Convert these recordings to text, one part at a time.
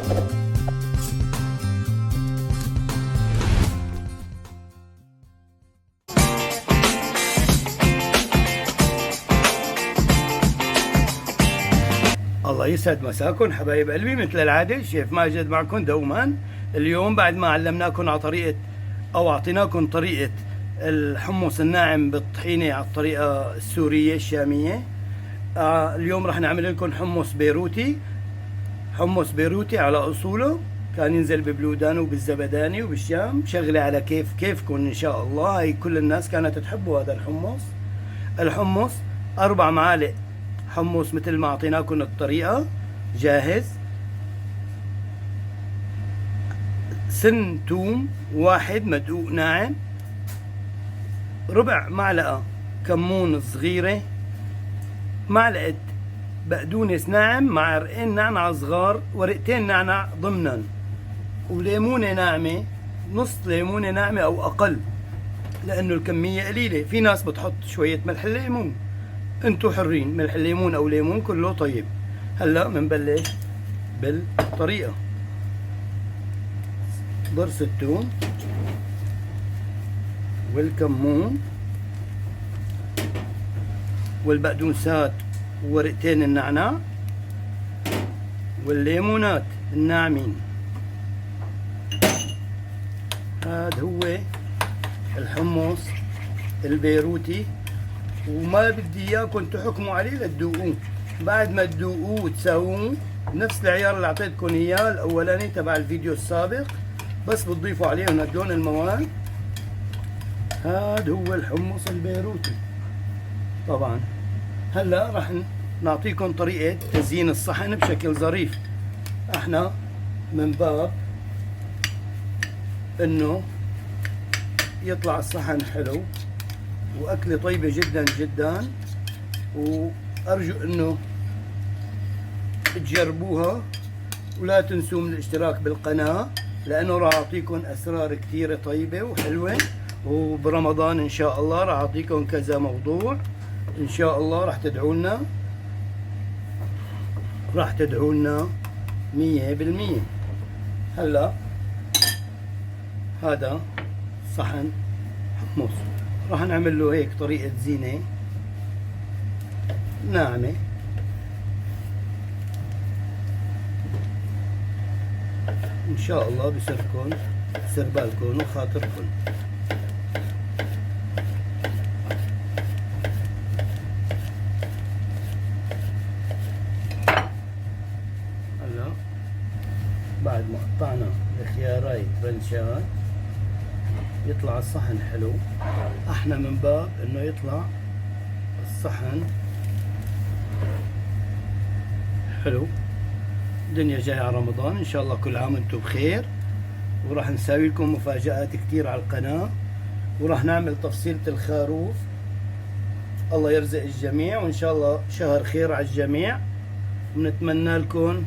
الله يسعد مساكم حبايب قلبي، مثل العادة شيف ماجد معكم دوما. اليوم بعد ما علمناكم على طريقة أو أعطيناكم طريقة الحمص الناعم بالطحينة على الطريقة السورية الشامية، اليوم راح نعمل لكم حمص بيروتي. حمص بيروتي على أصوله، كان ينزل ببلودان وبالزبداني وبالشام، شغلة على كيفكم إن شاء الله. هاي كل الناس كانت تحبوا هذا الحمص 4 معالق حمص مثل ما اعطيناكم الطريقة جاهز. سن توم واحد مدقوق ناعم، ربع معلقة كمون صغيرة، معلقة بقدونس ناعم مع ورقين نعناع صغار، ورقتين نعناع ضمنا، وليمونة ناعمة، نص ليمونة ناعمة أو أقل لأنه الكمية قليلة. في ناس بتحط شوية ملح الليمون، انتو حرين، ملح الليمون او ليمون كله طيب. هلا بنبلش بالطريقه. ضرس الثوم والكمون والبقدونسات وورقتين النعناع والليمونات الناعمين. هذا هو الحمص البيروتي، وما بدي اياكم تحكموا عليه لتذوقوه. بعد ما تذوقوه وتساووه نفس العيار اللي اعطيتكم اياه الاولاني تبع الفيديو السابق، بس بتضيفوا عليهم هدول المواد. هذا هو الحمص البيروتي. طبعا هلا راح نعطيكم طريقة تزيين الصحن بشكل ظريف. احنا من باب انه يطلع الصحن حلو واكله طيبه جدا جدا، وارجو انه تجربوها، ولا تنسوا من الاشتراك بالقناه لانه راح اعطيكم اسرار كثيره طيبه وحلوه. وبرمضان ان شاء الله راح اعطيكم كذا موضوع ان شاء الله. راح تدعوا لنا 100%. هلا هذا صحن حمص راح نعمل له هيك طريقة زينة ناعمة. ان شاء الله بسركم بسر بالكم وخاطركم. هلا بعد ما قطعنا الخياراي ترنشات يطلع الصحن حلو. احنا من باب انه يطلع الصحن حلو. الدنيا جاية على رمضان ان شاء الله، كل عام وانتم بخير. وراح نساوي لكم مفاجآت كتير على القناة، وراح نعمل تفصيلة الخروف. الله يرزق الجميع، وان شاء الله شهر خير على الجميع، ونتمنى لكم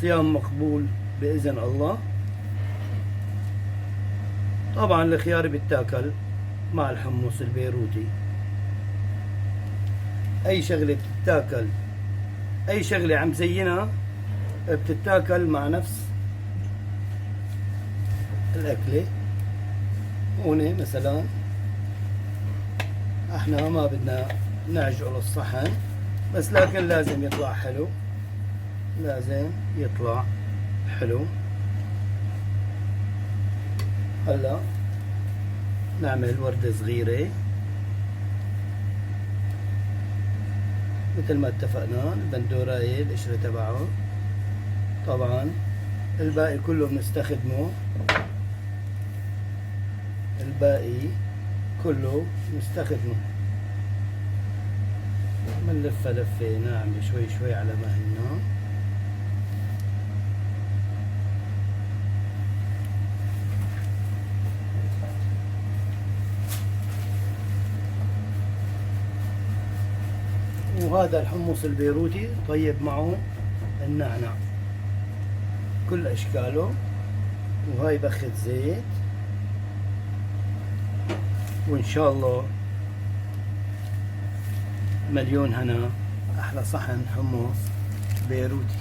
صيام مقبول بإذن الله. طبعا الخيار بيتاكل مع الحمص البيروتي. اي شغله بتتاكل، اي شغله عم زينها بتتاكل مع نفس الاكله. هون مثلا احنا ما بدنا نعجقل الصحن، بس لكن لازم يطلع حلو، لازم يطلع حلو. هلا نعمل وردة صغيرة مثل ما اتفقنا، البندوراية القشرة تبعه. طبعا الباقي كله بنستخدمه، الباقي كله بنستخدمه. بنلفها لفة ناعمة شوي شوي على مهلنا. وهذا الحمص البيروتي طيب معه النعناع كل اشكاله. وهاي بخة زيت، وان شاء الله مليون هنا. احلى صحن حمص بيروتي.